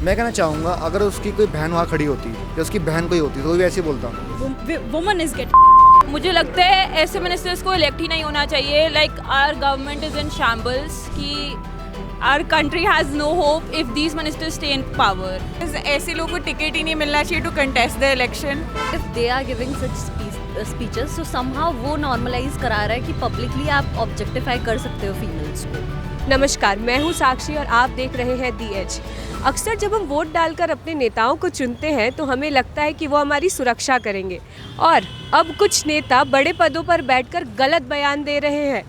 मैं कहना चाहूँगा अगर उसकी कोई बहन वहाँ खड़ी होती या उसकी बहन कोई होती तो वो भी ऐसे ही बोलता। Woman is get. मुझे लगता है ऐसे मिनिस्टर्स को इलेक्ट ही नहीं होना चाहिए. Like our government is in shambles कि our country has no hope if these ministers stay in power. ऐसे लोगों को टिकट ही नहीं मिलना चाहिए to contest the election. If they are giving such speeches तो समहाउ वो नॉर्मलाइज करा रहा है कि पब्लिकली आप ऑब्जेक्टिफाई कर सकते हो फीमेल्स को. नमस्कार, मैं हूँ साक्षी और आप देख रहे हैं दी एज. अक्सर जब हम वोट डालकर अपने नेताओं को चुनते हैं तो हमें लगता है कि वो हमारी सुरक्षा करेंगे, और अब कुछ नेता बड़े पदों पर बैठकर गलत बयान दे रहे हैं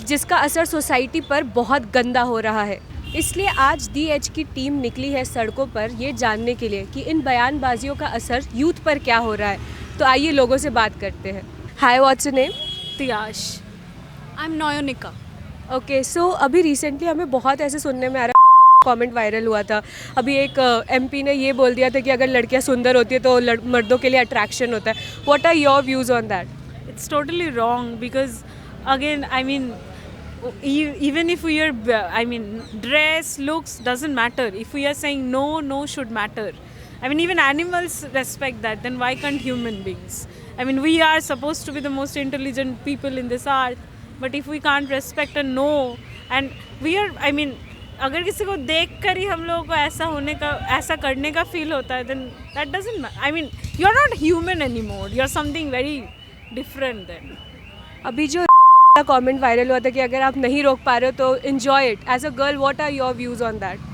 जिसका असर सोसाइटी पर बहुत गंदा हो रहा है. इसलिए आज दी एज की टीम निकली है सड़कों पर ये जानने के लिए कि इन बयानबाजियों का असर यूथ पर क्या हो रहा है. तो आइए लोगों से बात करते हैं. Hi, what's your name? Tiyash. I am Nayonika. Okay, so अभी रिसेंटली हमें बहुत ऐसे सुनने में आ रहा है, कमेंट वायरल हुआ था. अभी एक एमपी ने ये बोल दिया था कि अगर लड़कियां सुंदर होती है तो मर्दों के लिए अट्रैक्शन होता है. What are your views on that? It's totally wrong because again, I mean, even if we are, I mean, dress, looks doesn't matter. If we are saying no, no should matter. I mean, even animals respect that. Then why can't human beings? I mean, we are supposed to be the most intelligent people in this earth. But if we can't respect a no, and we are, I mean, अगर किसी को देख कर ही हम लोगों को ऐसा करने का फील होता है, then that doesn't matter. I mean, you're not human anymore. You're something very different then. अभी जो कमेंट वायरल हुआ था कि अगर आप नहीं रोक पा रहे हो तो enjoy it. As a girl, what are your views on that?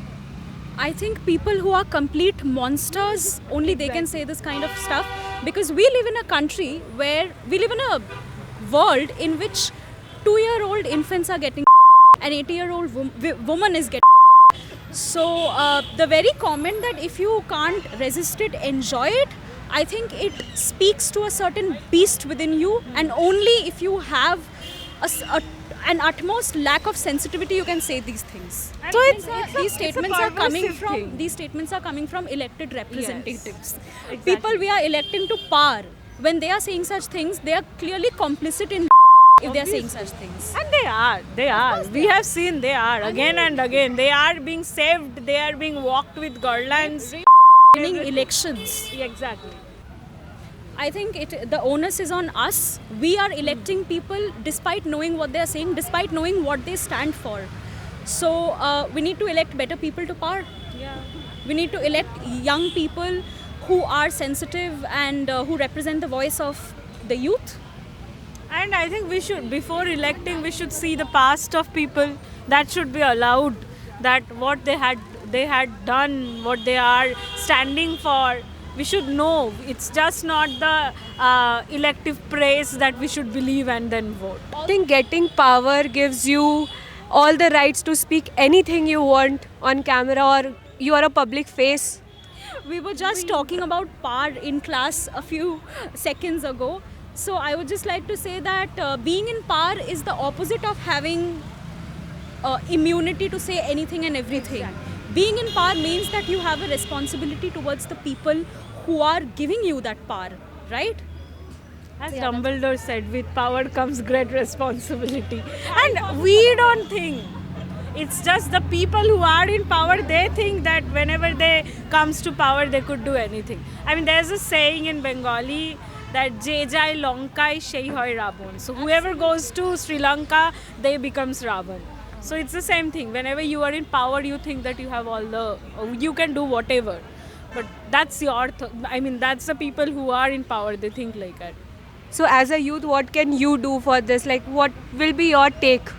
I think people who are complete monsters, only they can say this kind of stuff, because we live in a country where we live in a world in which 2-year-old infants are getting an 80-year-old woman is getting. So the very comment that if you can't resist it, enjoy it, I think it speaks to a certain beast within you, and only if you have an utmost lack of sensitivity you can say these things. So these statements are coming from elected representatives. Yes, exactly. People we are electing to power. When they are saying such things, they are clearly complicit in if they are saying such things. And they are. We have seen they are again and again. They are being saved. They are being walked with garlands. Winning elections. Exactly. I think the onus is on us. We are electing people despite knowing what they are saying, despite knowing what they stand for. So we need to elect better people to power. Yeah. We need to elect young people who are sensitive and who represent the voice of the youth. And I think we should, before electing, we should see the past of people. That should be allowed. That what they had done, what they are standing for. We should know. It's just not the elective praise that we should believe and then vote. I think getting power gives you all the rights to speak anything you want on camera, or you are a public face. We were just talking about power in class a few seconds ago. So I would just like to say that being in power is the opposite of having immunity to say anything and everything. Exactly. Being in power means that you have a responsibility towards the people who are giving you that power, right? As Dumbledore said, with power comes great responsibility. And we don't think. It's just the people who are in power, they think that whenever they comes to power, they could do anything. I mean, there's a saying in Bengali that Je jai Lankai Shei hoy Ravan. So whoever goes to Sri Lanka, they becomes Ravan. So it's the same thing. Whenever you are in power, you think that you have you can do whatever. But that's that's the people who are in power, they think like that. So as a youth, what can you do for this? Like, what will be your take?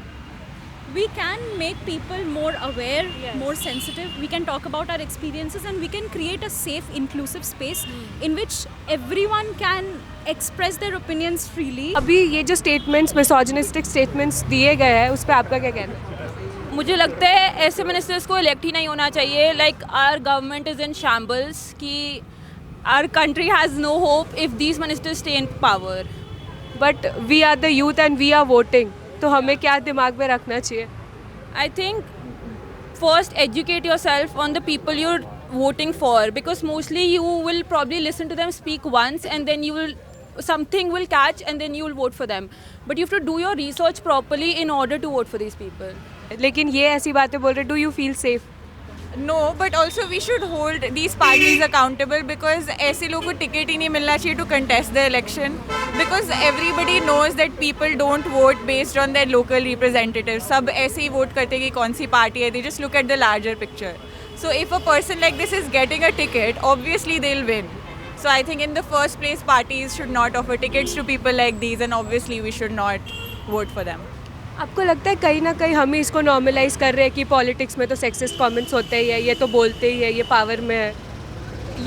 We can make people more aware, Yes. more sensitive. We can talk about our experiences, and we can create a safe, inclusive space in which everyone can express their opinions freely. अभी ये जो statements, misogynistic statements दिए गए हैं, उस पर आपका क्या कहना है? मुझे लगता है ऐसे मिनिस्टर्स को इलेक्ट ही नहीं होना चाहिए. Like our government is in shambles कि our country has no hope if these ministers stay in power. But we are the youth and we are voting. तो हमें क्या दिमाग में रखना चाहिए? I think first educate yourself on the people you're voting for, because mostly you will probably listen to them speak once and then something will catch and then you will vote for them. But you have to do your research properly in order to vote for these people. लेकिन ये ऐसी बातें बोल रहे, do you feel safe? No, but also we should hold these parties accountable because ऐसे लोगों को ticket ही नहीं मिलना चाहिए to contest the election because everybody knows that people don't vote based on their local representatives. सब ऐसे ही vote करते कि कौन सी party है. They just look at the larger picture. So if a person like this is getting a ticket, obviously they'll win. So I think in the first place, parties should not offer tickets to people like these, and obviously we should not vote for them. आपको लगता है कहीं ना कहीं हम ही इसको normalise कर रहे हैं कि पॉलिटिक्स में तो सेक्सिस्ट कमेंट्स होते ही है, ये तो बोलते ही है, ये पावर में है.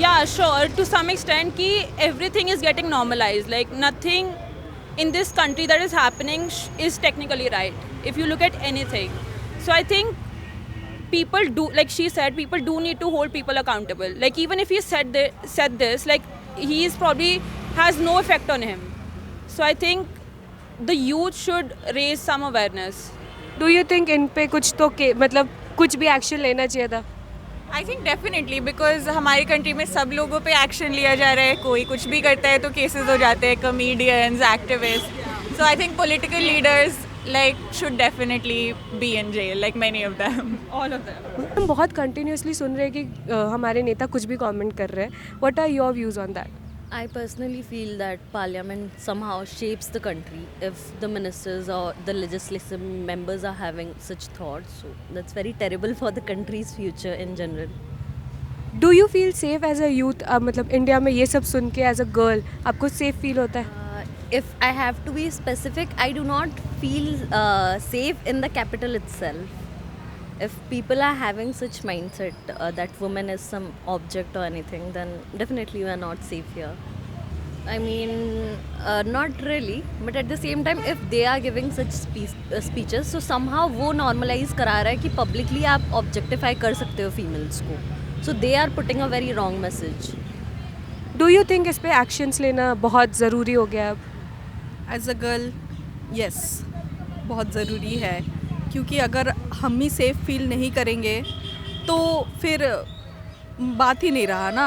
Yeah, sure, to some extent कि everything is getting normalized. Like nothing in this country that is happening is technically right. If you look at anything. So I think people do, like she said, people do need to hold people accountable. Like even if he said this, like he is probably has no effect on him. So I think the youth should raise some awareness. Do you think in पे कुछ तो मतलब कुछ भी action लेना चाहिए था? I think definitely because हमारी कंट्री में सब लोगों पे एक्शन लिया जा रहा है. कोई कुछ भी करता है तो केसेस हो जाते हैं, comedians, activist. So I think political leaders like should definitely be in jail, like many of them. All of them. हम बहुत कंटिन्यूसली सुन रहे हैं कि हमारे नेता कुछ भी कमेंट कर रहे हैं. What are your views on that? I personally feel that parliament somehow shapes the country if the ministers or the legislative members are having such thoughts. So that's very terrible for the country's future in general. Do you feel safe as a youth? मतलब India में ये सब सुन के as a girl आपको safe feel होता है? If I have to be specific, I do not feel safe in the capital itself. If people are having such mindset that woman is some object or anything, then definitely we are not safe here. I mean, not really, but at the same time, if they are giving such speeches, so somehow वो normalize करा रहा है कि publicly आप objectify कर सकते हो females को. So they are putting a very wrong message. Do you think इस पे एक्शंस लेना बहुत ज़रूरी हो गया अब? एज अ गर्ल यस, बहुत ज़रूरी है क्योंकि अगर हम ही सेफ फील नहीं करेंगे तो फिर बात ही नहीं रहा ना.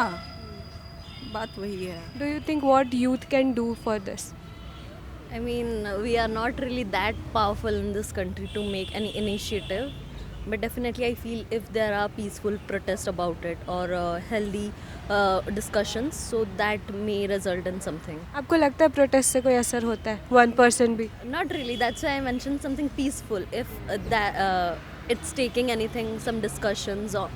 बात वही है. Do you think what youth can do for this? I mean, we are not really that powerful in this country to make any initiative, but definitely I feel if there are peaceful protests about it or healthy discussions, so that may result in something. आपको लगता है protest से कोई असर होता है? 1% भी? Not really. That's why I mentioned something peaceful. If it's taking anything, some discussions or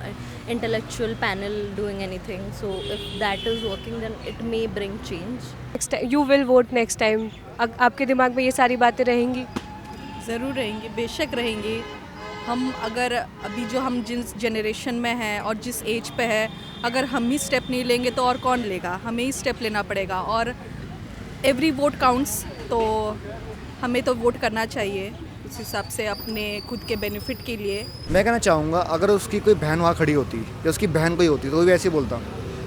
intellectual panel doing anything. So if that is working, then it may bring change. Next you will vote next time? आपके दिमाग में ये सारी बातें रहेंगी? ज़रूर रहेंगी, बेशक रहेंगी. हम अगर अभी जो हम जिस जनरेशन में हैं और जिस एज पे है, अगर हम ही स्टेप नहीं लेंगे तो और कौन लेगा? हमें ही स्टेप लेना पड़ेगा और एवरी वोट काउंट्स. तो हमें तो वोट करना चाहिए उस हिसाब से अपने खुद के बेनिफिट के लिए. मैं कहना चाहूँगा अगर उसकी कोई बहन वहाँ खड़ी होती या उसकी बहन कोई होती तो वो भी ऐसे ही बोलता,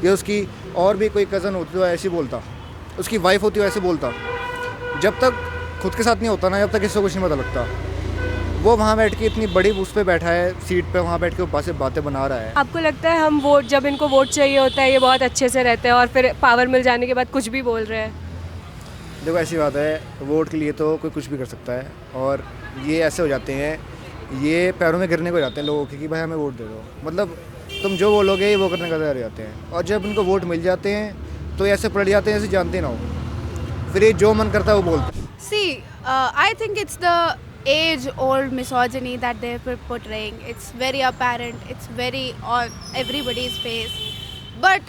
या उसकी और भी कोई कज़न होती तो ऐसे ही बोलता, उसकी वाइफ होती तो ऐसे बोलता. जब तक खुद के साथ नहीं होता ना, जब तक किसी को कुछ नहीं पता लगता. वो वहाँ बैठ के इतनी बड़ी उस पर बैठा है सीट पे, वहाँ बैठ के ऊपर से बातें बना रहा है. आपको लगता है हम वोट, जब इनको वोट चाहिए होता है ये बहुत अच्छे से रहते हैं और फिर पावर मिल जाने के बाद कुछ भी बोल रहे हैं? देखो ऐसी बात है, वोट के लिए तो कोई कुछ भी कर सकता है और ये ऐसे हो जाते हैं, ये पैरों में गिरने को हो जाते हैं लोगों के कि भाई हमें वोट दे दो. मतलब तुम जो बोलोगे ये वो करने का तैयार हो जाते हैं और जब इनको वोट मिल जाते हैं तो ऐसे पलट जाते हैं जैसे जानते ना हो, फिर ये जो मन करता है वो बोलते हैं. See, I think it's the age-old misogyny that they're portraying. It's very apparent. It's very on everybody's face. But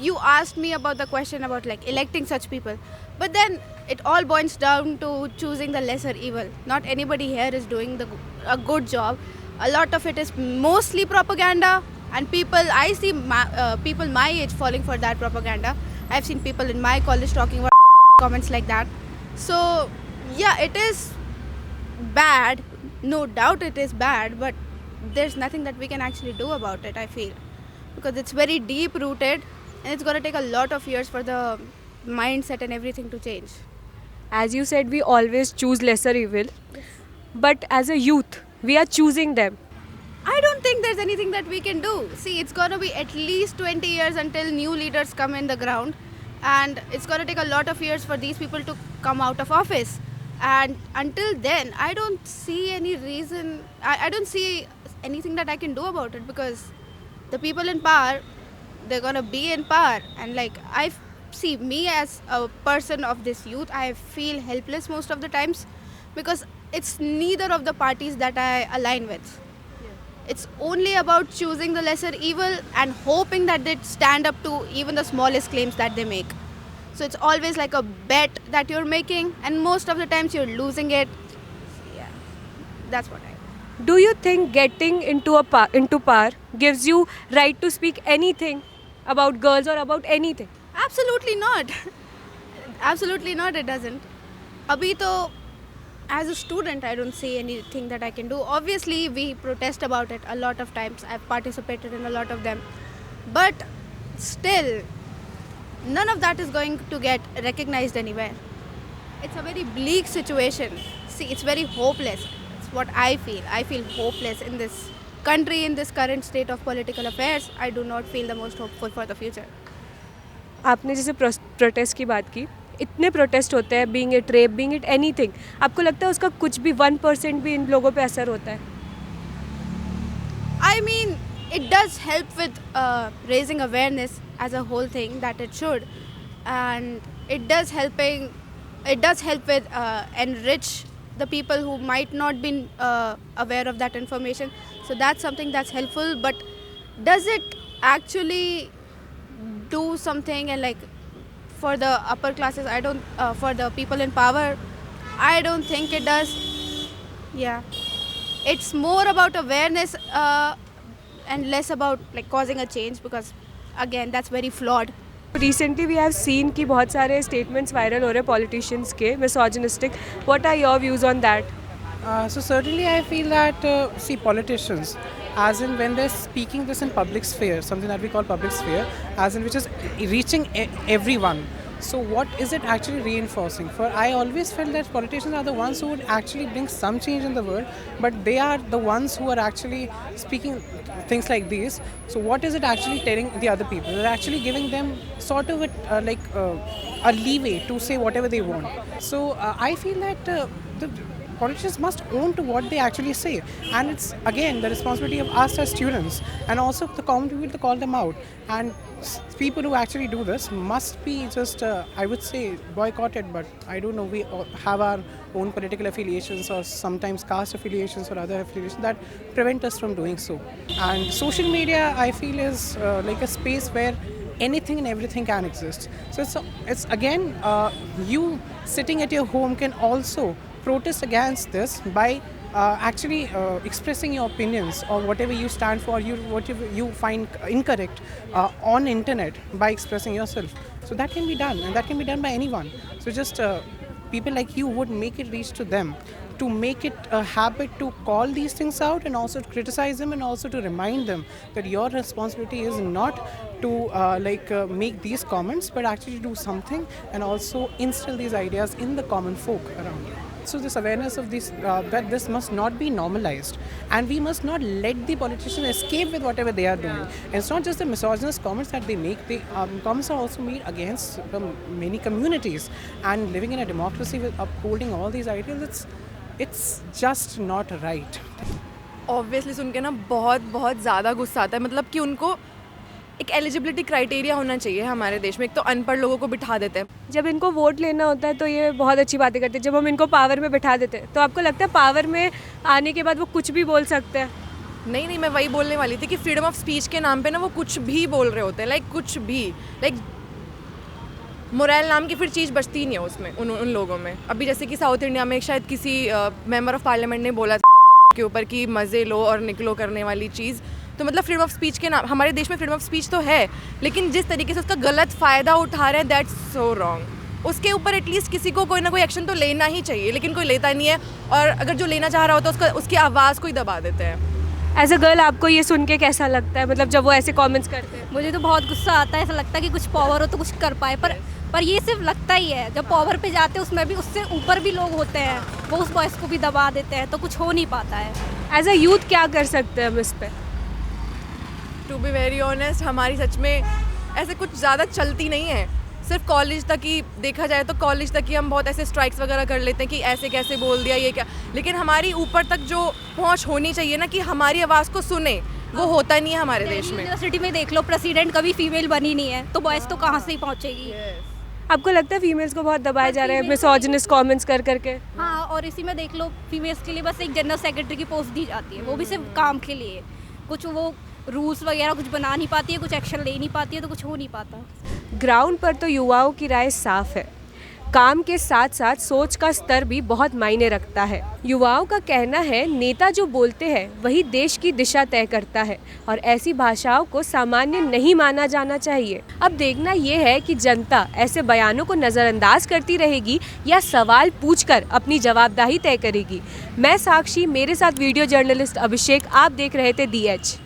you asked me about the question about like electing such people. But then it all boils down to choosing the lesser evil. Not anybody here is doing a good job. A lot of it is mostly propaganda, and people, I see people my age falling for that propaganda. I've seen people in my college talking about comments like that. So yeah, it is bad, no doubt it is bad, but there's nothing that we can actually do about it, I feel, because it's very deep rooted and it's going to take a lot of years for the mindset and everything to change. As you said, we always choose lesser evil, but as a youth we are choosing them. I don't think there's anything that we can do. See, it's going to be at least 20 years until new leaders come in the ground, and it's going to take a lot of years for these people to come out of office. And until then, I don't see any reason, I don't see anything that I can do about it, because the people in power, they're gonna be in power, and like see me as a person of this youth, I feel helpless most of the times, because it's neither of the parties that I align with. It's only about choosing the lesser evil and hoping that they stand up to even the smallest claims that they make. So it's always like a bet that you're making, and most of the times you're losing it. Yeah, that's what I. Do you think getting into power gives you right to speak anything about girls or about anything? Absolutely not. Absolutely not, it doesn't. Abhi to, as a student, I don't see anything that I can do. Obviously, we protest about it a lot of times. I've participated in a lot of them. But still, none of that is going to get recognized anywhere. It's a very bleak situation. See, it's very hopeless. It's what I feel. I feel hopeless in this country, in this current state of political affairs. I do not feel the most hopeful for the future. आपने जैसे protest की बात की, इतने protest होते हैं, being it rape, being it anything, आपको लगता है उसका कुछ भी 1% भी इन लोगों पे असर होता है? I mean, it does help with raising awareness as a whole thing, that it should, and it does help with enrich the people who might not be aware of that information. So that's something that's helpful. But does it actually do something, and like for the upper classes, I don't. For the people in power, I don't think it does. Yeah, it's more about awareness and less about like causing a change, because again, that's very flawed. Recently we have seen कि बहुत सारे statements viral हो रहे हैं politicians के misogynistic. What are your views on that? So certainly I feel that see, politicians, as in when they're speaking this in public sphere, something that we call public sphere, as in which is reaching everyone. So what is it actually reinforcing? For I always felt that politicians are the ones who would actually bring some change in the world, but they are the ones who are actually speaking things like these. So what is it actually telling the other people? They're actually giving them sort of a leeway to say whatever they want. So I feel that the politicians must own to what they actually say, and it's again the responsibility of us as students and also the common people to call them out. And people who actually do this must be just I would say boycotted, but I don't know, we all have our own political affiliations or sometimes caste affiliations or other affiliations that prevent us from doing so. And social media, I feel, is like a space where anything and everything can exist. So it's again you sitting at your home can also protest against this by actually expressing your opinions or whatever you stand for, whatever you find incorrect on internet, by expressing yourself. So that can be done, and that can be done by anyone. So just people like you would make it reach to them, to make it a habit to call these things out and also to criticize them, and also to remind them that your responsibility is not to make these comments, but actually do something and also instill these ideas in the common folk around you. So this awareness of this, that this must not be normalized, and we must not let the politicians escape with whatever they are doing. And it's not just the misogynist comments that they make, the comments are also made against many communities. And living in a democracy with upholding all these ideals, it's just not right. Obviously सुन के ना बहुत ज़्यादा गुस्सा आता है, मतलब कि उनको एक एलिजिबिलिटी क्राइटेरिया होना चाहिए हमारे देश में. एक तो अनपढ़ लोगों को बिठा देते हैं. जब इनको वोट लेना होता है तो ये बहुत अच्छी बातें करते हैं. जब हम इनको पावर में बिठा देते हैं तो आपको लगता है पावर में आने के बाद वो कुछ भी बोल सकते हैं? नहीं, मैं वही बोलने वाली थी कि फ्रीडम ऑफ स्पीच के नाम पे ना वो कुछ भी बोल रहे होते हैं. लाइक कुछ भी, लाइक मोरल नाम की फिर चीज़ बचती ही नहीं है उसमें, उन लोगों में. अभी जैसे कि साउथ इंडिया में शायद किसी मेंबर ऑफ पार्लियामेंट ने बोला के ऊपर कि मज़े लो और निकलो करने वाली चीज़. तो मतलब फ्रीडम ऑफ स्पीच के नाम, हमारे देश में फ्रीडम ऑफ स्पीच तो है, लेकिन जिस तरीके से उसका गलत फ़ायदा उठा रहे हैं, दैट्स सो रॉन्ग. उसके ऊपर एटलीस्ट किसी को कोई ना कोई एक्शन तो लेना ही चाहिए, लेकिन कोई लेता नहीं है. और अगर जो लेना चाह रहा होता है उसकी आवाज़ को ही दबा देते हैं. एज अ गर्ल आपको ये सुन के कैसा लगता है, मतलब जब वो ऐसे कमेंट्स करते हैं? मुझे तो बहुत गुस्सा आता है. ऐसा लगता है कि कुछ पावर हो तो कुछ कर पाए, पर ये सिर्फ लगता ही है. जब पावर पे जाते हैं उसमें भी उससे ऊपर भी लोग होते हैं, वो उस वॉइस को भी दबा देते हैं, तो कुछ हो नहीं पाता है. एज अ यूथ क्या कर सकते हैं हम इस पर? टू बी वेरी ऑनेस्ट, हमारी सच में ऐसे कुछ ज़्यादा चलती नहीं है. सिर्फ कॉलेज तक ही देखा जाए तो कॉलेज तक ही हम बहुत ऐसे स्ट्राइक्स वगैरह कर लेते हैं कि ऐसे कैसे बोल दिया ये क्या, लेकिन हमारी ऊपर तक जो पहुंच होनी चाहिए ना कि हमारी आवाज़ को सुने, वो होता नहीं है हमारे देश में। यूनिवर्सिटी में देख लो, प्रेसिडेंट कभी फीमेल बनी नहीं है, तो बॉयज़ तो कहाँ से ही पहुँचेगी। आपको लगता है फीमेल्स को बहुत दबाया जा रहा है मिसोजिनिस्ट कमेंट्स कर करके? हाँ, और इसी में देख लो फीमेल्स के लिए बस एक जनरल सेक्रेटरी की पोस्ट दी जाती है, वो भी सिर्फ काम के लिए। कुछ वो रूल्स वगैरह कुछ बना नहीं पाती है, कुछ एक्शन ले नहीं पाती है, तो कुछ हो नहीं पाता। ग्राउंड पर तो युवाओं की राय साफ है, काम के साथ साथ सोच का स्तर भी बहुत मायने रखता है। युवाओं का कहना है नेता जो बोलते हैं वही देश की दिशा तय करता है और ऐसी भाषाओं को सामान्य नहीं माना जाना चाहिए। अब देखना ये है कि जनता ऐसे बयानों को नज़रअंदाज करती रहेगी या सवाल पूछकर अपनी जवाबदेही तय करेगी। मैं साक्षी, मेरे साथ वीडियो जर्नलिस्ट अभिषेक, आप देख रहे थे DH।